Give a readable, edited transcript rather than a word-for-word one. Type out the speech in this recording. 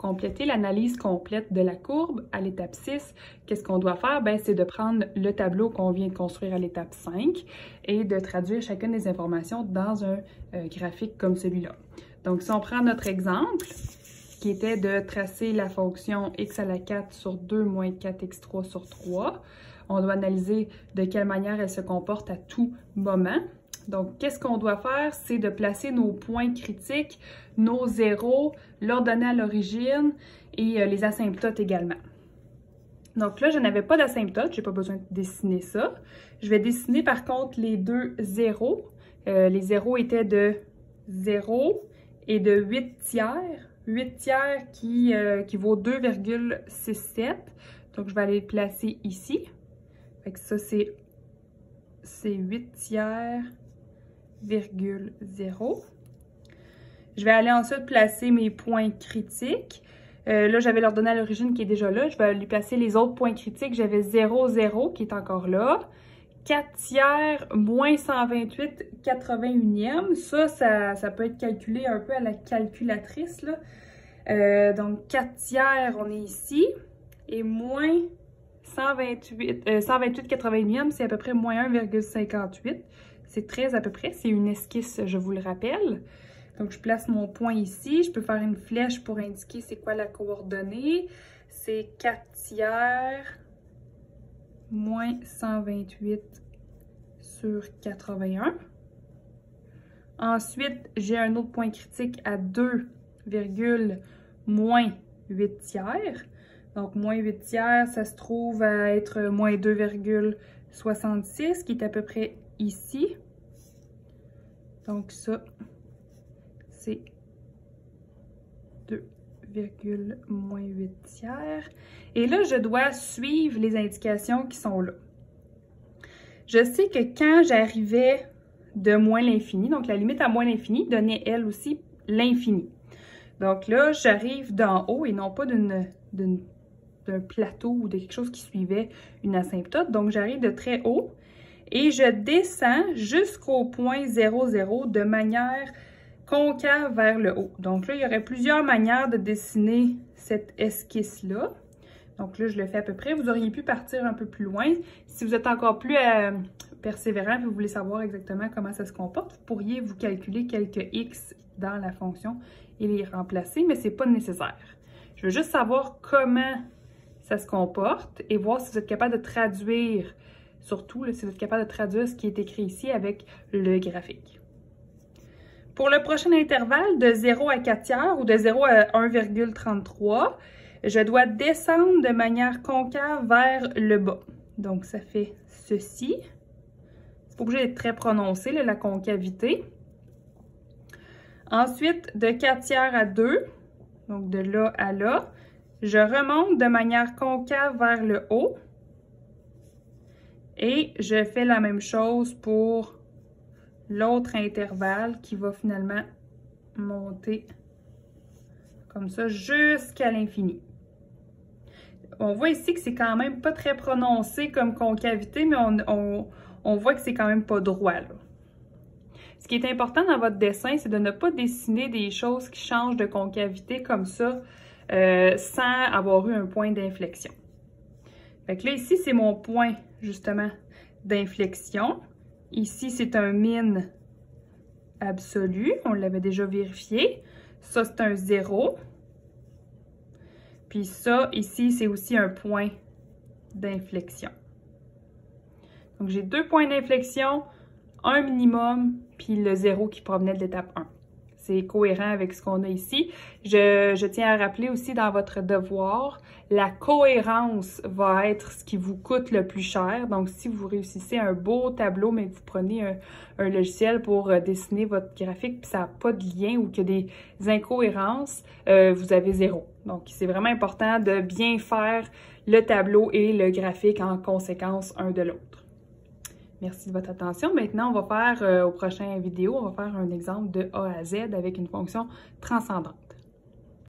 compléter l'analyse complète de la courbe à l'étape 6, qu'est-ce qu'on doit faire? Ben, c'est de prendre le tableau qu'on vient de construire à l'étape 5 et de traduire chacune des informations dans un graphique comme celui-là. Donc, si on prend notre exemple, qui était de tracer la fonction x à la 4 sur 2 moins 4x3 sur 3, on doit analyser de quelle manière elle se comporte à tout moment. Donc, qu'est-ce qu'on doit faire? C'est de placer nos points critiques, nos zéros, l'ordonnée à l'origine et les asymptotes également. Donc là, je n'avais pas d'asymptote, je n'ai pas besoin de dessiner ça. Je vais dessiner par contre les deux zéros. Les zéros étaient de 0 et de 8 tiers. 8 tiers qui vaut 2,67. Donc, je vais aller le placer ici. Fait que ça, c'est 8 tiers. 0. Je vais aller ensuite placer mes points critiques. Là, j'avais l'ordonnée à l'origine qui est déjà là. Je vais lui placer les autres points critiques. J'avais 0, 0 qui est encore là. 4 tiers moins 128 81e. Ça peut être calculé un peu à la calculatrice, là. Donc, 4 tiers, on est ici. Et moins 128 81e, c'est à peu près moins 1,58. C'est 13 à peu près, c'est une esquisse, je vous le rappelle. Donc, je place mon point ici. Je peux faire une flèche pour indiquer c'est quoi la coordonnée. C'est 4 tiers moins 128 sur 81. Ensuite, j'ai un autre point critique à 2, moins 8 tiers. Donc, moins 8 tiers, ça se trouve à être moins 2,66, qui est à peu près ici. Donc ça, c'est 2,moins 8 tiers. Et là, je dois suivre les indications qui sont là. Je sais que quand j'arrivais de moins l'infini, donc la limite à moins l'infini donnait elle aussi l'infini. Donc là, j'arrive d'en haut et non pas d'un plateau ou de quelque chose qui suivait une asymptote. Donc, j'arrive de très haut. Et je descends jusqu'au point 0, 0 de manière concave vers le haut. Donc là, il y aurait plusieurs manières de dessiner cette esquisse-là. Donc là, je le fais à peu près. Vous auriez pu partir un peu plus loin. Si vous êtes encore plus persévérant et vous voulez savoir exactement comment ça se comporte, vous pourriez vous calculer quelques x dans la fonction et les remplacer, mais ce n'est pas nécessaire. Je veux juste savoir comment ça se comporte et voir si vous êtes capable de traduire. Surtout, là, si vous êtes capable de traduire ce qui est écrit ici avec le graphique. Pour le prochain intervalle de 0 à 4 tiers ou de 0 à 1,33, je dois descendre de manière concave vers le bas. Donc, ça fait ceci. C'est pas obligé d'être très prononcé, là, la concavité. Ensuite, de 4 tiers à 2, donc de là à là, je remonte de manière concave vers le haut. Et je fais la même chose pour l'autre intervalle qui va finalement monter comme ça jusqu'à l'infini. On voit ici que c'est quand même pas très prononcé comme concavité, mais on voit que c'est quand même pas droit, là. Ce qui est important dans votre dessin, c'est de ne pas dessiner des choses qui changent de concavité comme ça sans avoir eu un point d'inflexion. Fait que là, ici, c'est mon point, justement, d'inflexion. Ici, c'est un min absolu. On l'avait déjà vérifié. Ça, c'est un 0. Puis ça, ici, c'est aussi un point d'inflexion. Donc, j'ai deux points d'inflexion, un minimum, puis le 0 qui provenait de l'étape 1. C'est cohérent avec ce qu'on a ici. Je tiens à rappeler aussi dans votre devoir, la cohérence va être ce qui vous coûte le plus cher. Donc, si vous réussissez un beau tableau, mais que vous prenez un logiciel pour dessiner votre graphique, puis ça n'a pas de lien ou qu'il y a des incohérences, vous avez 0. Donc, c'est vraiment important de bien faire le tableau et le graphique en conséquence un de l'autre. Merci de votre attention. Maintenant, on va faire, au prochain vidéo, on va faire un exemple de A à Z avec une fonction transcendante.